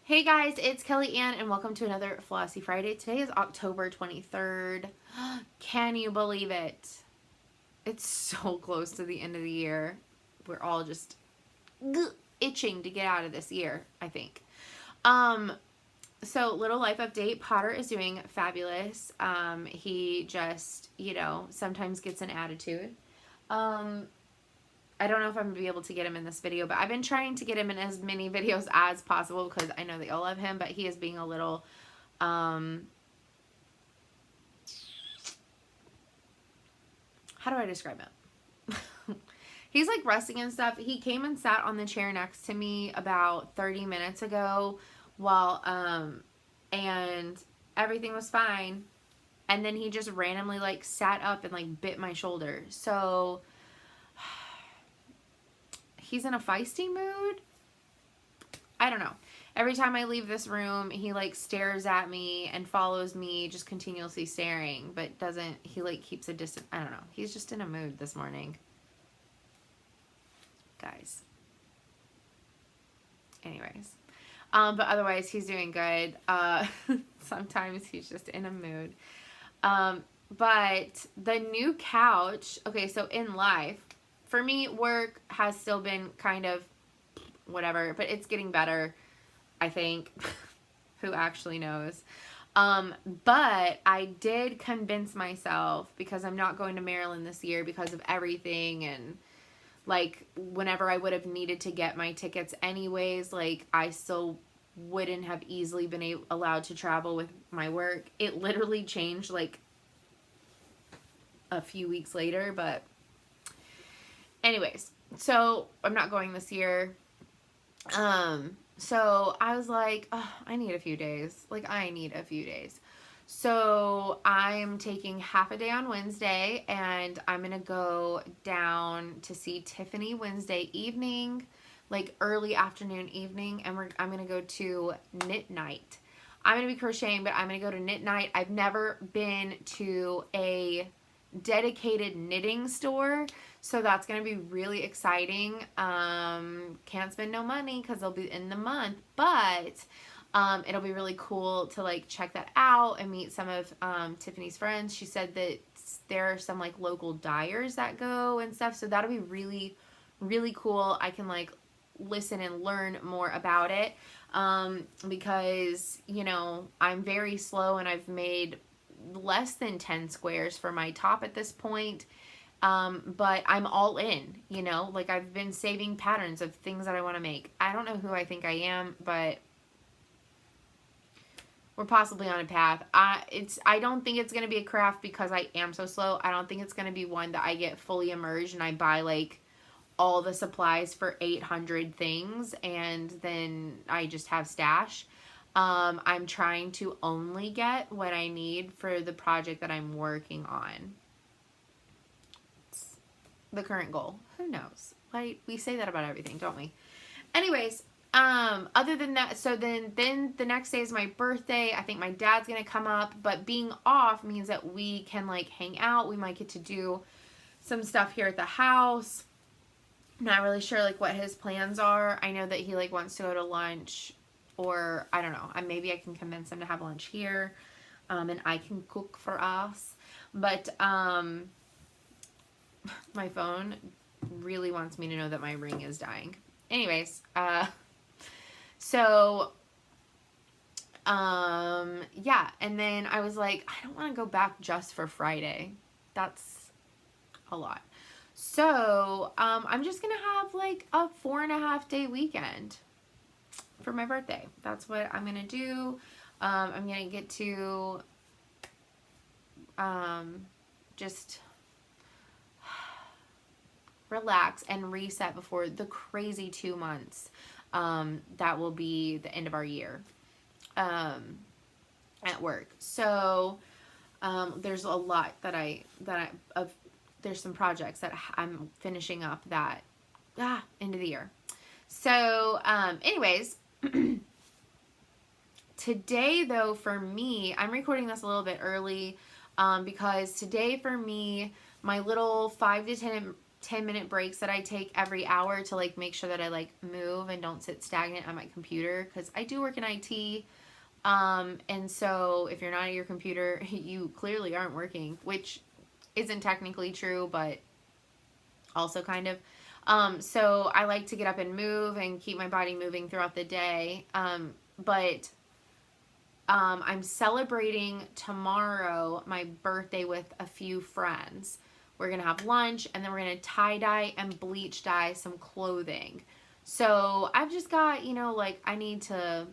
Hey guys, it's Kelly Ann and welcome to another Flossy Friday. Today is October 23rd. Can you believe it? It's so close to the end of the year. We're all just itching to get out of this year, I think. So little life update, Potter is doing fabulous. He just, sometimes gets an attitude. I don't know if I'm going to be able to get him in this video, but I've been trying to get him in as many videos as possible because I know they all love him, but he is being a little, how do I describe it? He's like resting and stuff. He came and sat on the chair next to me about 30 minutes ago while, and everything was fine. And then he just randomly like sat up and like bit my shoulder. So he's in a feisty mood. I don't know. Every time I leave this room, he like stares at me and follows me, just continuously staring, but doesn't, he like keeps a distance. I don't know. He's just in a mood this morning. Guys. Anyways. But otherwise he's doing good. Sometimes he's just in a mood. But the new couch, okay, so in life, for me, work has still been kind of whatever, but it's getting better, I think. Who actually knows? But I did convince myself, because I'm not going to Maryland this year because of everything, and like whenever I would have needed to get my tickets anyways, like I still wouldn't have easily been allowed to travel with my work. It literally changed like a few weeks later, but anyways, so I'm not going this year. So I was like, oh, I need a few days. Like, I need a few days. So I'm taking half a day on Wednesday, and I'm going to go down to see Tiffany Wednesday evening, like early afternoon evening, and I'm going to go to knit night. I'm going to be crocheting, but I'm going to go to knit night. I've never been to a dedicated knitting store, so that's going to be really exciting. Can't spend no money because they'll be in the month, but it'll be really cool to like check that out and meet some of Tiffany's friends. She said that there are some like local dyers that go and stuff, so that'll be really, really cool. I can like listen and learn more about it, because I'm very slow and I've made less than 10 squares for my top at this point. But I'm all in, like I've been saving patterns of things that I want to make. I don't know who I think I am, but we're possibly on a path. I don't think it's going to be a craft because I am so slow. I don't think it's going to be one that I get fully immersed and I buy like all the supplies for 800 things and then I just have stash. I'm trying to only get what I need for the project that I'm working on. It's the current goal. Who knows? Like, we say that about everything, don't we? Anyways, other than that, so then the next day is my birthday. I think my dad's gonna come up, but being off means that we can like hang out. We might get to do some stuff here at the house. I'm not really sure like what his plans are. I know that he like wants to go to lunch, or I don't know. Maybe I can convince him to have lunch here, and I can cook for us. But my phone really wants me to know that my ring is dying. Anyways, so yeah, and then I was like, I don't want to go back just for Friday. That's a lot. So I'm just gonna have like a 4.5 day weekend for my birthday. That's what I'm gonna do. I'm gonna get to just relax and reset before the crazy 2 months that will be the end of our year at work. So there's a lot there's some projects that I'm finishing up that end of the year. So anyways, today though for me, I'm recording this a little bit early because today for me, my little 5 to 10-minute breaks that I take every hour to like make sure that I like move and don't sit stagnant on my computer, because I do work in IT. And so if you're not at your computer, you clearly aren't working, which isn't technically true, but also kind of. So I like to get up and move and keep my body moving throughout the day. But I'm celebrating tomorrow my birthday with a few friends. We're going to have lunch, and then we're going to tie-dye and bleach dye some clothing. So I've just got, you know, like I need to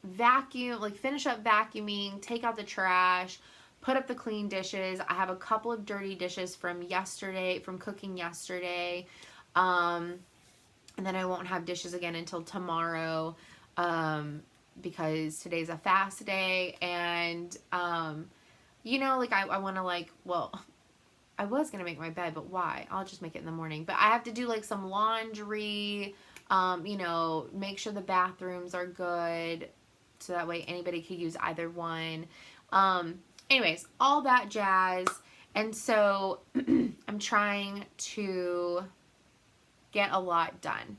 vacuum, like finish up vacuuming, take out the trash, put up the clean dishes. I have a couple of dirty dishes from yesterday, from cooking yesterday. And then I won't have dishes again until tomorrow, because today's a fast day. And, you know, like I want to like, well, I was going to make my bed, but why? I'll just make it in the morning. But I have to do like some laundry, you know, make sure the bathrooms are good, so that way anybody could use either one. Anyways, all that jazz. And so I'm trying to get a lot done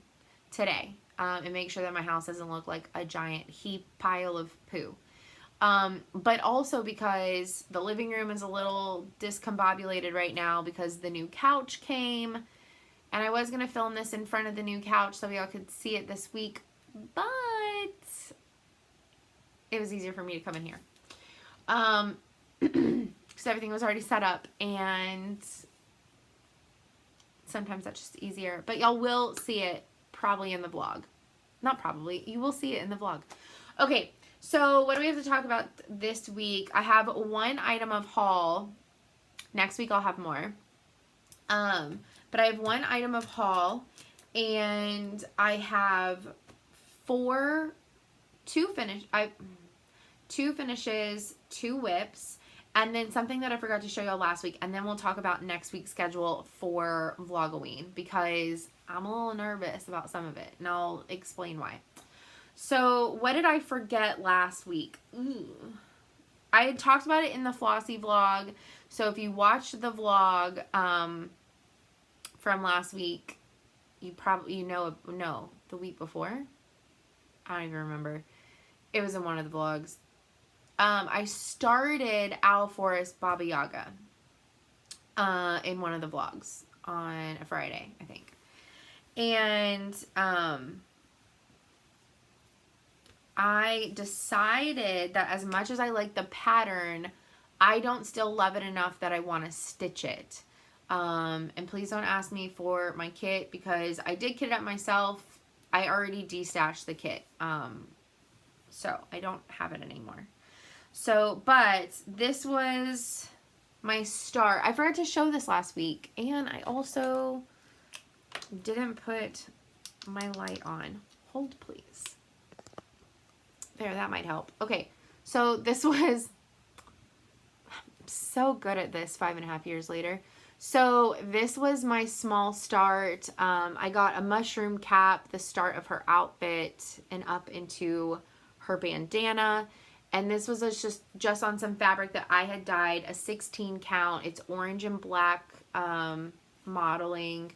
today, and make sure that my house doesn't look like a giant heap pile of poo. But also because the living room is a little discombobulated right now because the new couch came, and I was going to film this in front of the new couch so y'all could see it this week, but it was easier for me to come in here. Because everything was already set up, and sometimes that's just easier. But y'all will see it probably in the vlog. Not probably. You will see it in the vlog. Okay, so what do we have to talk about this week? I have one item of haul. Next week I'll have more. But I have one item of haul, and I have two finishes, 2 whips, and then something that I forgot to show y'all last week, and then we'll talk about next week's schedule for Vlogoween, because I'm a little nervous about some of it, and I'll explain why. So, what did I forget last week? I had talked about it in the Flossy vlog, so if you watched the vlog from last week, you probably, no, the week before? I don't even remember. It was in one of the vlogs. I started Owl Forest Baba Yaga in one of the vlogs on a Friday, I think. And I decided that as much as I like the pattern, I don't still love it enough that I want to stitch it. And please don't ask me for my kit, because I did kit it up myself. I already destashed the kit. So I don't have it anymore. So, but this was my start. I forgot to show this last week, and I also didn't put my light on. Hold, please. There, that might help. Okay, so this was, I'm so good at this 5.5 years later. So this was my small start. I got a mushroom cap, the start of her outfit, and up into her bandana. And this was just on some fabric that I had dyed, a 16 count. It's orange and black modeling.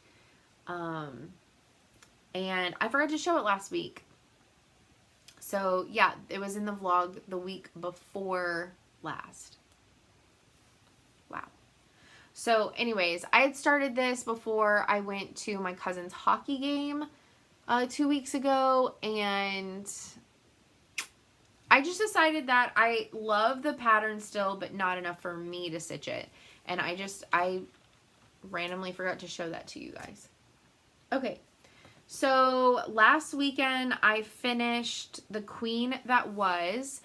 And I forgot to show it last week. So yeah, it was in the vlog the week before last. Wow. So anyways, I had started this before I went to my cousin's hockey game 2 weeks ago, and I just decided that I love the pattern still, but not enough for me to stitch it. And I randomly forgot to show that to you guys. Okay, so last weekend I finished The Queen That Was.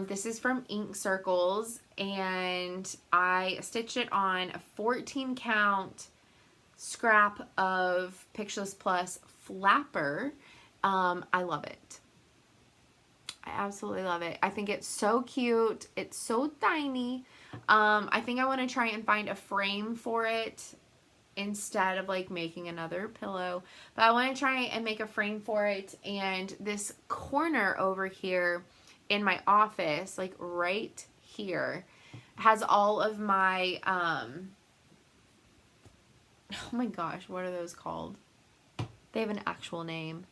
This is from Ink Circles, and I stitched it on a 14 count scrap of Pictureless Plus Flapper. I love it. I absolutely love it. I think it's so cute. It's so tiny. I think I want to try and find a frame for it instead of like making another pillow. But I want to try and make a frame for it. And this corner over here in my office, like right here, has all of my oh my gosh, what are those called? They have an actual name.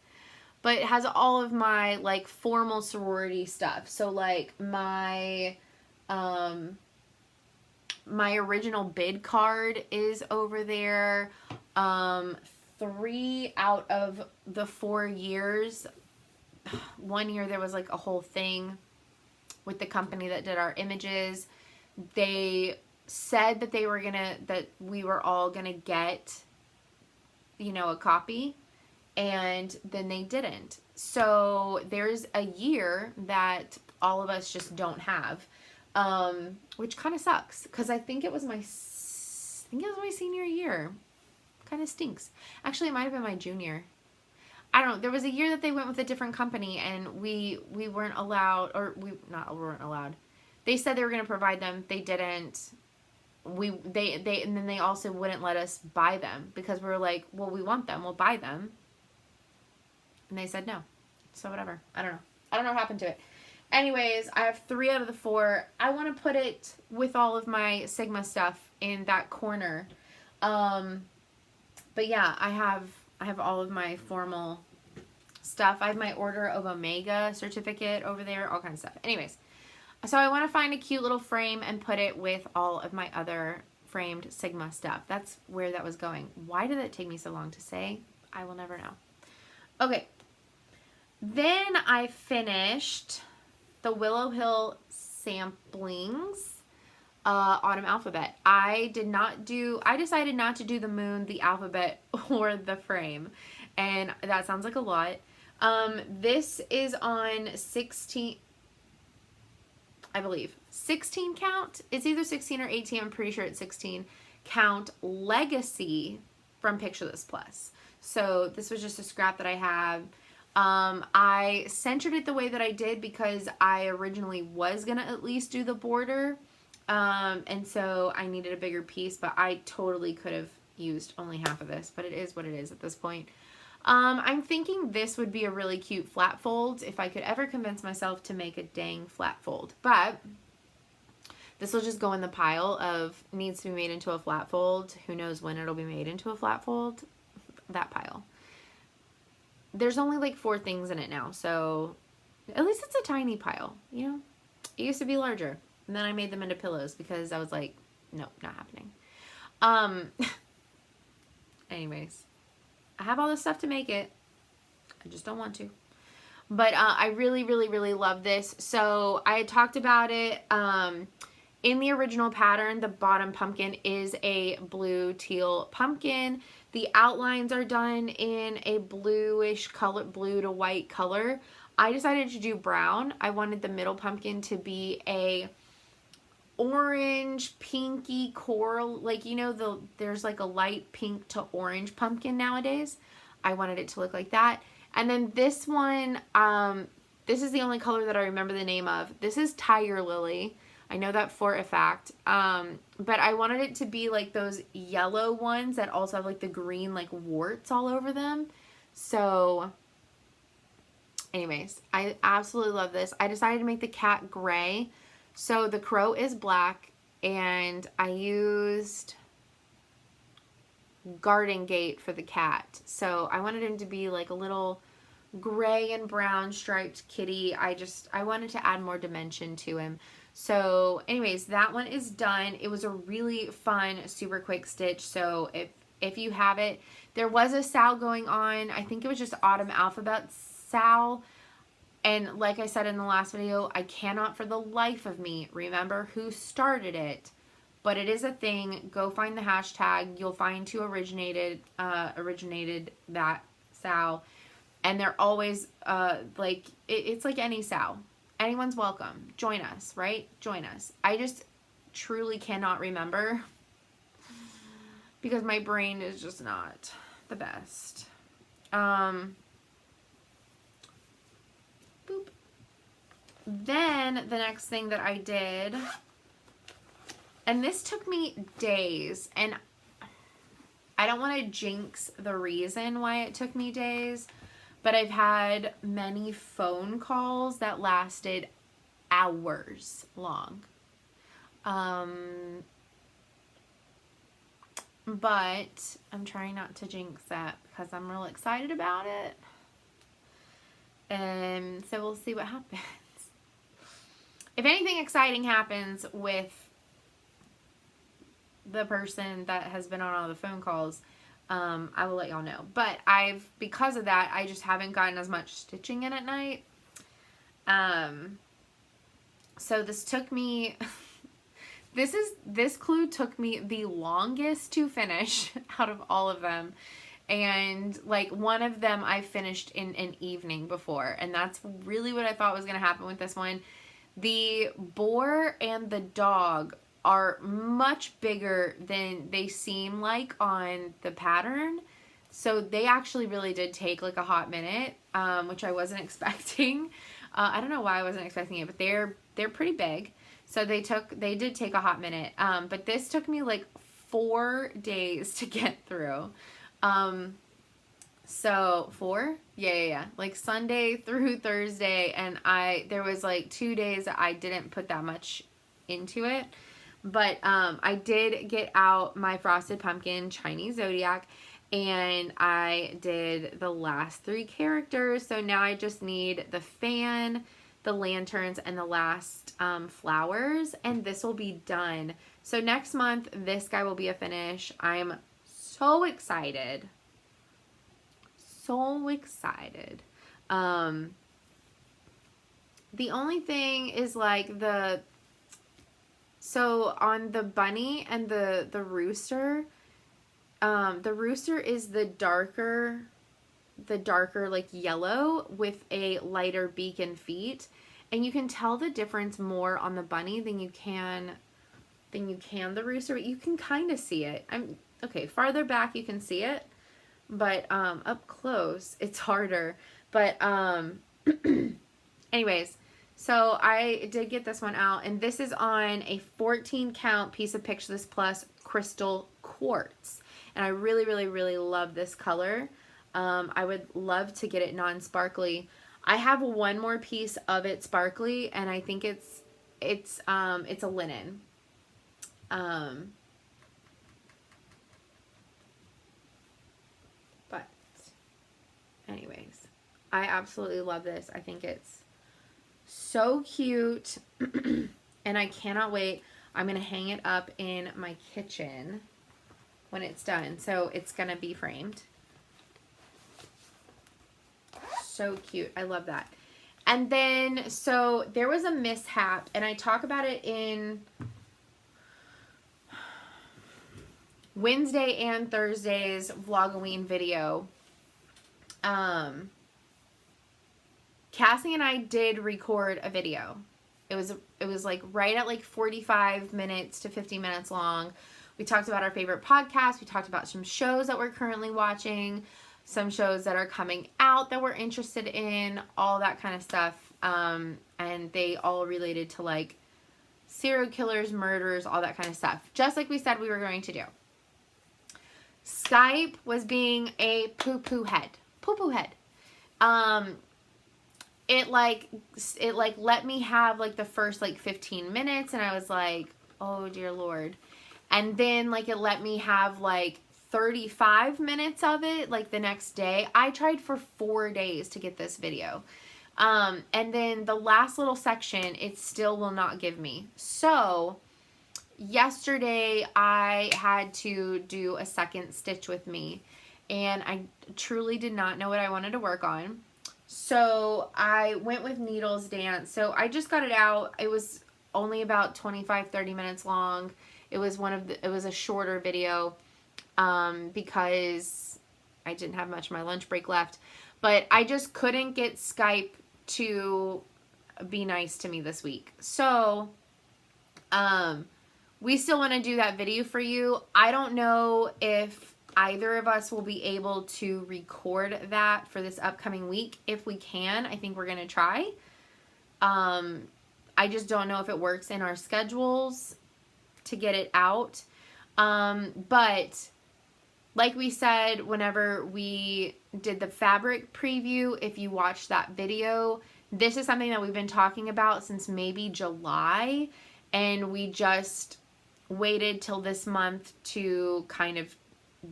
But it has all of my, like, formal sorority stuff. So, like, my original bid card is over there. 3 out of the 4 years, one year there was, like, a whole thing with the company that did our images. They said that that we were all gonna get, you know, a copy, and then they didn't. So there's a year that all of us just don't have, which kind of sucks, because I think it was my senior year. Kind of stinks. Actually, it might have been my junior. I don't know. There was a year that they went with a different company, and we weren't allowed, or we weren't allowed. They said they were going to provide them. They didn't. And then they also wouldn't let us buy them, because we were like, well, we want them. We'll buy them. And they said no. So whatever. I don't know. I don't know what happened to it. Anyways, I have 3 out of the 4. I want to put it with all of my Sigma stuff in that corner. But yeah, I have all of my formal stuff. I have my Order of Omega certificate over there, all kinds of stuff. Anyways, so I want to find a cute little frame and put it with all of my other framed Sigma stuff. That's where that was going. Why did it take me so long to say? I will never know. Okay. Then I finished the Willow Hill samplings, Autumn Alphabet. I decided not to do the moon, the alphabet, or the frame. And that sounds like a lot. This is on 16, I believe, 16 count. It's either 16 or 18. I'm pretty sure it's 16 count Legacy from Picture This Plus. So this was just a scrap that I had. I centered it the way that I did because I originally was going to at least do the border. And so I needed a bigger piece, but I totally could have used only half of this, but it is what it is at this point. I'm thinking this would be a really cute flat fold if I could ever convince myself to make a dang flat fold, but this will just go in the pile of needs to be made into a flat fold. Who knows when it'll be made into a flat fold? That pile. There's only like 4 things in it now, so at least it's a tiny pile, you know? It used to be larger, and then I made them into pillows because I was like, nope, not happening. Anyways, I have all this stuff to make it. I just don't want to. But I really, really, really love this. So I had talked about it. In the original pattern, the bottom pumpkin is a blue teal pumpkin. The outlines are done in a bluish color, blue to white color. I decided to do brown. I wanted the middle pumpkin to be orange, pinky, coral, like, you know, there's like a light pink to orange pumpkin nowadays. I wanted it to look like that. And then this one, this is the only color that I remember the name of. This is Tiger Lily. I know that for a fact. But I wanted it to be like those yellow ones that also have like the green like warts all over them. So anyways, I absolutely love this. I decided to make the cat gray. So the crow is black, and I used Garden Gate for the cat. So I wanted him to be like a little gray and brown striped kitty. I wanted to add more dimension to him. So anyways, that one is done. It was a really fun, super quick stitch. So if you have it, there was a Sal going on. I think it was just Autumn Alphabet Sal. And like I said in the last video, I cannot for the life of me remember who started it, but it is a thing. Go find the hashtag. You'll find who originated that Sal. And they're always like, it's like any Sal. Anyone's welcome. Join us, right? Join us. I just truly cannot remember because my brain is just not the best. Boop. Then the next thing that I did, and this took me days, and I don't want to jinx the reason why it took me days, but I've had many phone calls that lasted hours long. but I'm trying not to jinx that because I'm real excited about it. And so we'll see what happens. If anything exciting happens with the person that has been on all the phone calls, I will let y'all know. But because of that, I just haven't gotten as much stitching in at night. So this took me, this clue took me the longest to finish out of all of them. And like one of them I finished in an evening before. And that's really what I thought was going to happen with this one. The boar and the dog are much bigger than they seem like on the pattern. So they actually really did take like a hot minute, which I wasn't expecting. I don't know why I wasn't expecting it, but they're pretty big. So they did take a hot minute. But this took me like 4 days to get through. So 4? Yeah. Like Sunday through Thursday. And there was like 2 days that I didn't put that much into it. But, I did get out my Frosted Pumpkin Chinese Zodiac, and I did the last 3 characters. So now I just need the fan, the lanterns, and the last, flowers, and this will be done. So next month, this guy will be a finish. I'm so excited. So excited. The only thing is like so on the bunny and the rooster is the darker like yellow with a lighter beak and feet, and you can tell the difference more on the bunny than you can the rooster, but you can kind of see it. Okay, farther back you can see it, but up close it's harder. But anyways, so I did get this one out, and this is on a 14 count piece of Picture This Plus crystal quartz, and I really, really, really love this color. I would love to get it non-sparkly. I have one more piece of it sparkly, and I think it's a linen. But anyways, I absolutely love this. I think it's so cute, and I cannot wait. I'm going to hang it up in my kitchen when it's done. So it's going to be framed. So cute. I love that. And then, so there was a mishap, and I talk about it in Wednesday and Thursday's Vlogoween video. Cassie and I did record a video. It was like right at like 45 minutes to 50 minutes long. We talked about our favorite podcasts. We talked about some shows that we're currently watching, some shows that are coming out that we're interested in, all that kind of stuff. And they all related to like serial killers, murders, all that kind of stuff. Just like we said we were going to do. Skype was being a poo-poo head. Poo-poo head. It let me have like the first like 15 minutes, and I was like, oh dear Lord. And then like it let me have like 35 minutes of it like the next day. I tried for 4 days to get this video. And then the last little section, it still will not give me. So yesterday I had to do a second stitch with me, and I truly did not know what I wanted to work on. So I went with Needles Dance. So I just got it out. It was only about 25-30 minutes long. It was a shorter video because I didn't have much of my lunch break left. But I just couldn't get Skype to be nice to me this week. So we still want to do that video for you. I don't know if either of us will be able to record that for this upcoming week. If we can, I think we're going to try. I just don't know if it works in our schedules to get it out. But like we said, whenever we did the fabric preview, if you watched that video, this is something that we've been talking about since maybe July, and we just waited till this month to kind of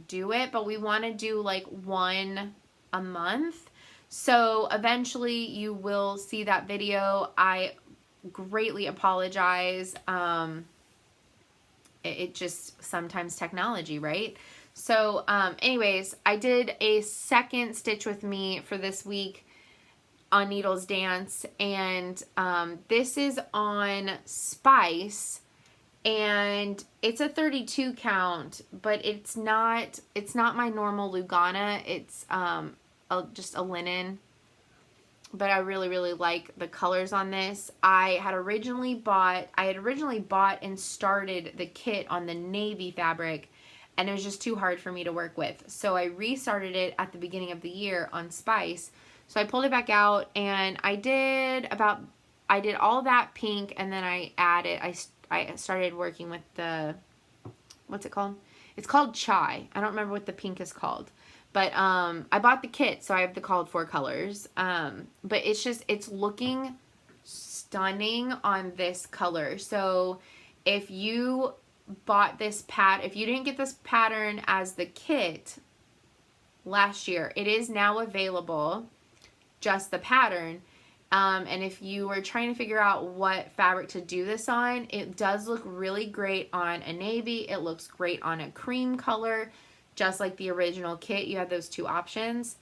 do it, but we want to do like one a month. So eventually you will see that video. I greatly apologize. It just sometimes technology, right? So anyways, I did a second Stitch With Me for this week on Needles Dance, and this is on Spice, and it's a 32 count, but it's not my normal Lugana. It's just a linen, but I really like the colors on this. I had originally bought and started the kit on the navy fabric, and it was just too hard for me to work with. So I restarted it at the beginning of the year on Spice. So I pulled it back out, and I did all that pink, and then I started working with the, what's it called? It's called Chai. I don't remember what the pink is called. But I bought the kit, so I have the called for colors. But it's looking stunning on this color. So if you bought this if you didn't get this pattern as the kit last year, it is now available, just the pattern. And if you were trying to figure out what fabric to do this on, it does look really great on a navy. It looks great on a cream color. Just like the original kit, you had those two options.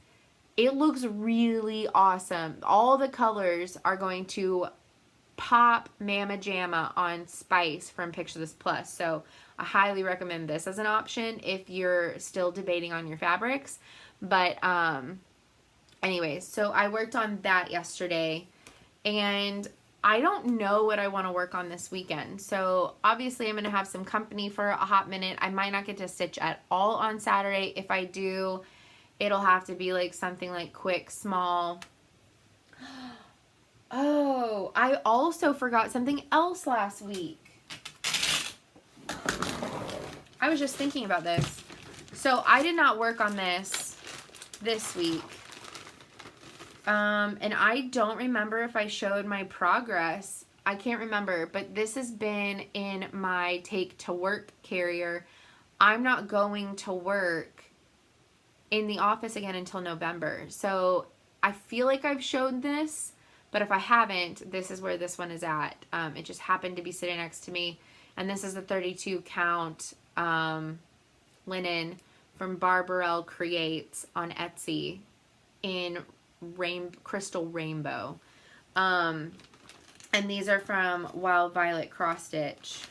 It looks really awesome. All the colors are going to pop mamma jamma on Spice from Picture This Plus. So I highly recommend this as an option if you're still debating on your fabrics. But anyways, so I worked on that yesterday, and I don't know what I want to work on this weekend. So obviously I'm going to have some company for a hot minute. I might not get to stitch at all on Saturday. If I do, it'll have to be like something like quick, small. Oh, I also forgot something else last week. I was just thinking about this. So I did not work on this week. And I don't remember if I showed my progress. I can't remember, but this has been in my take to work carrier. I'm not going to work in the office again until November. So I feel like I've showed this, but if I haven't, this is where this one is at. It just happened to be sitting next to me. And this is the 32 count linen from Barbarelle Creates on Etsy in crystal rainbow. And these are from Wild Violet Cross Stitch.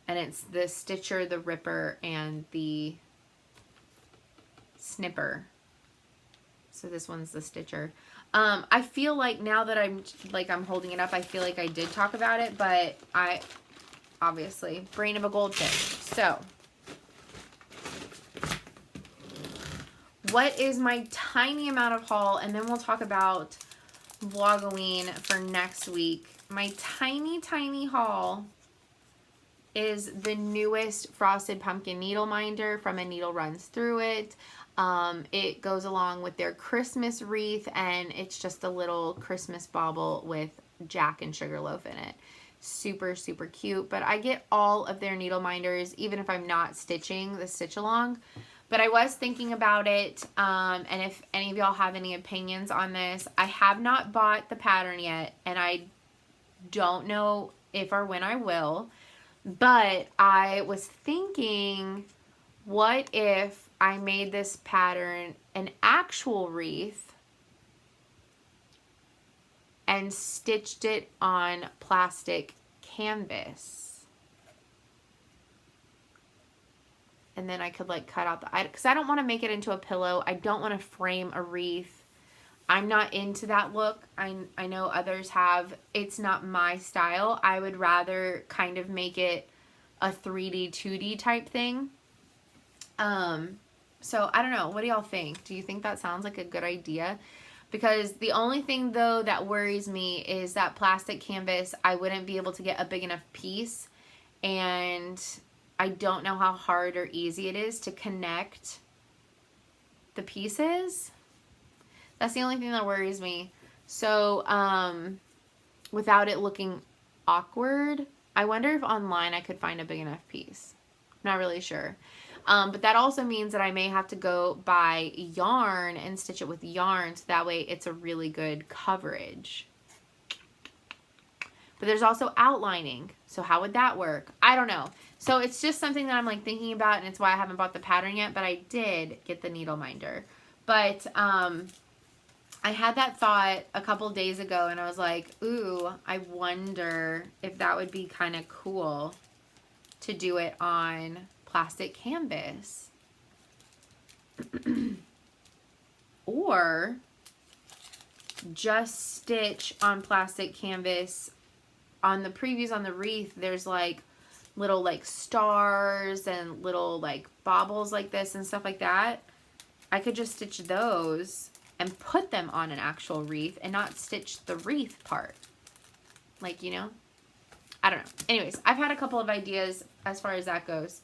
And it's the Stitcher, the Ripper, and the Snipper. So this one's the Stitcher. I feel like now that I'm holding it up, I feel like I did talk about it, but I obviously brain of a goldfish. So what is my tiny amount of haul, and then we'll talk about vlogoween for next week. My tiny haul is the newest Frosted Pumpkin Needle Minder from A Needle Runs Through It. It goes along with their Christmas wreath, and it's just a little Christmas bauble with Jack and Sugarloaf in it. Super cute, but I get all of their needle minders even if I'm not stitching the stitch along. But I was thinking about it, and if any of y'all have any opinions on this, I have not bought the pattern yet, and I don't know if or when I will, but I was thinking, what if I made this pattern an actual wreath and stitched it on plastic canvas? And then I could like cut out because I don't want to make it into a pillow. I don't want to frame a wreath. I'm not into that look. I know others have. It's not my style. I would rather kind of make it a 3D, 2D type thing. So I don't know. What do y'all think? Do you think that sounds like a good idea? Because the only thing though that worries me is that plastic canvas, I wouldn't be able to get a big enough piece, and I don't know how hard or easy it is to connect the pieces. That's the only thing that worries me. So, without it looking awkward, I wonder if online I could find a big enough piece. Not really sure. But that also means that I may have to go buy yarn and stitch it with yarn, so that way it's a really good coverage. But there's also outlining, so how would that work? I don't know. So it's just something that I'm like thinking about, and it's why I haven't bought the pattern yet, but I did get the needle minder. But I had that thought a couple days ago, and I was like, ooh, I wonder if that would be kind of cool to do it on plastic canvas. Or just stitch on plastic canvas. On the previews on the wreath, there's like little like stars and little like baubles like this and stuff like that. I could just stitch those and put them on an actual wreath and not stitch the wreath part. Like, you know, I don't know. Anyways, I've had a couple of ideas as far as that goes.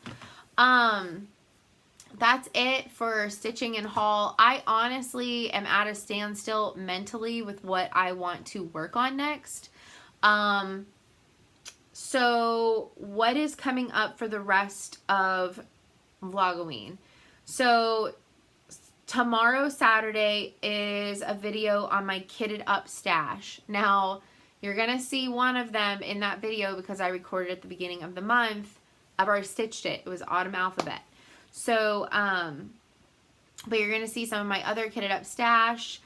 That's it for stitching and haul. I honestly am at a standstill mentally with what I want to work on next. So what is coming up for the rest of Vlogoween? So tomorrow, Saturday, is a video on my kitted up stash. Now, you're going to see one of them in that video because I recorded at the beginning of the month. I've already stitched it. It was Autumn Alphabet. So, but you're going to see some of my other kitted up stash.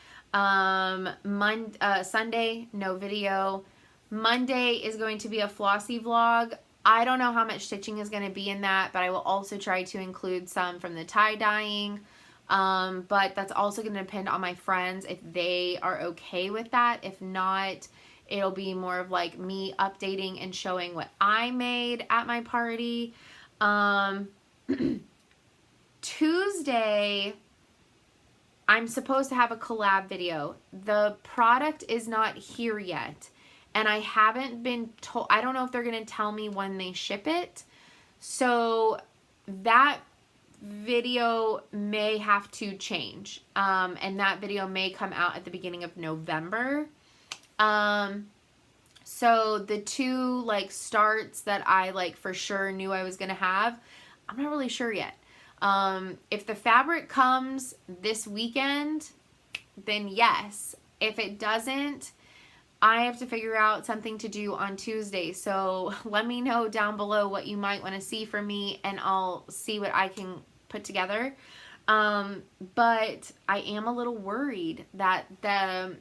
Sunday, no video. Monday is going to be a flossy vlog. I don't know how much stitching is going to be in that, but I will also try to include some from the tie-dyeing. But that's also going to depend on my friends if they are okay with that. If not, it'll be more of like me updating and showing what I made at my party. Tuesday, I'm supposed to have a collab video. The product is not here yet, and I haven't been told. I don't know if they're going to tell me when they ship it. So that video may have to change, and that video may come out at the beginning of November. So the two like starts that I like for sure knew I was going to have, I'm not really sure yet. If the fabric comes this weekend, then yes. If it doesn't, I have to figure out something to do on Tuesday. So let me know down below what you might want to see from me, and I'll see what I can put together. But I am a little worried that the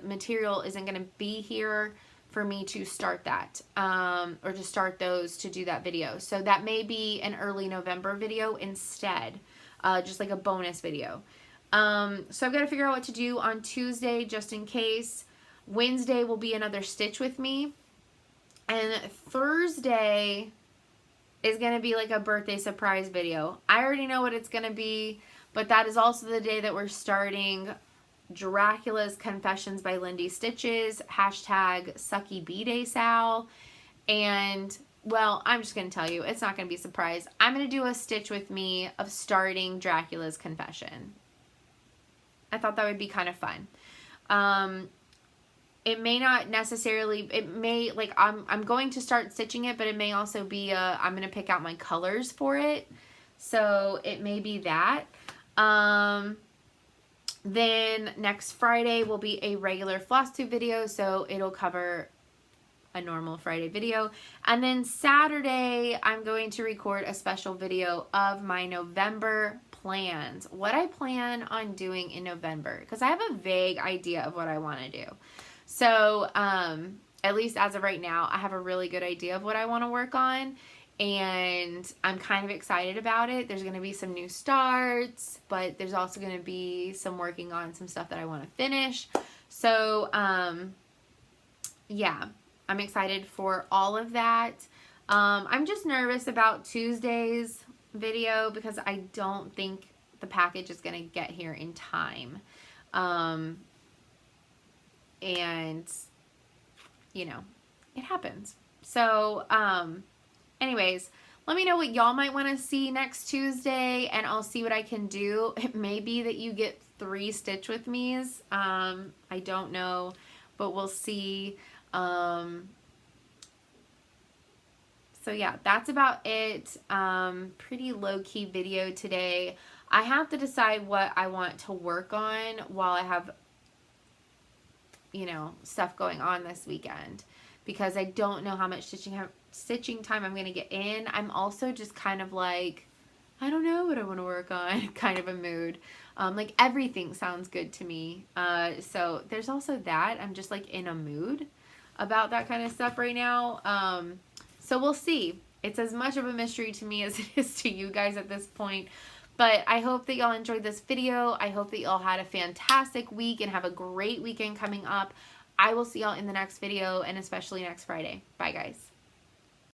material isn't going to be here for me to start that, or to start those to do that video. So that may be an early November video instead, just like a bonus video. So I've got to figure out what to do on Tuesday just in case. Wednesday will be another stitch with me, and Thursday is going to be like a birthday surprise video. I already know what it's going to be, but that is also the day that we're starting Dracula's Confessions by Lindy Stitches, hashtag Sucky B-Day Sal. And, well, I'm just going to tell you, it's not going to be a surprise. I'm going to do a stitch with me of starting Dracula's Confession. I thought that would be kind of fun. It may not necessarily, it may, like, I'm going to start stitching it, but it may also be I'm going to pick out my colors for it. So it may be that. Then next Friday will be a regular FlossTube video, so it'll cover a normal Friday video. And then Saturday, I'm going to record a special video of my November plans. What I plan on doing in November, because I have a vague idea of what I want to do. So, at least as of right now, I have a really good idea of what I want to work on, and I'm kind of excited about it. There's going to be some new starts, but there's also going to be some working on some stuff that I want to finish. So, yeah, I'm excited for all of that. I'm just nervous about Tuesday's video because I don't think the package is going to get here in time. And, you know, it happens. So, anyways, let me know what y'all might want to see next Tuesday, and I'll see what I can do. It may be that you get 3 stitch with me's. I don't know, but we'll see. So So yeah, that's about it. Pretty low-key video today. I have to decide what I want to work on while I have, you know, stuff going on this weekend, because I don't know how much stitching time I'm going to get in. I'm also just kind of like, I don't know what I want to work on kind of a mood. Like everything sounds good to me. So there's also that. I'm just like in a mood about that kind of stuff right now. So we'll see. It's as much of a mystery to me as it is to you guys at this point. But I hope that y'all enjoyed this video. I hope that y'all had a fantastic week and have a great weekend coming up. I will see y'all in the next video, and especially next Friday. Bye, guys.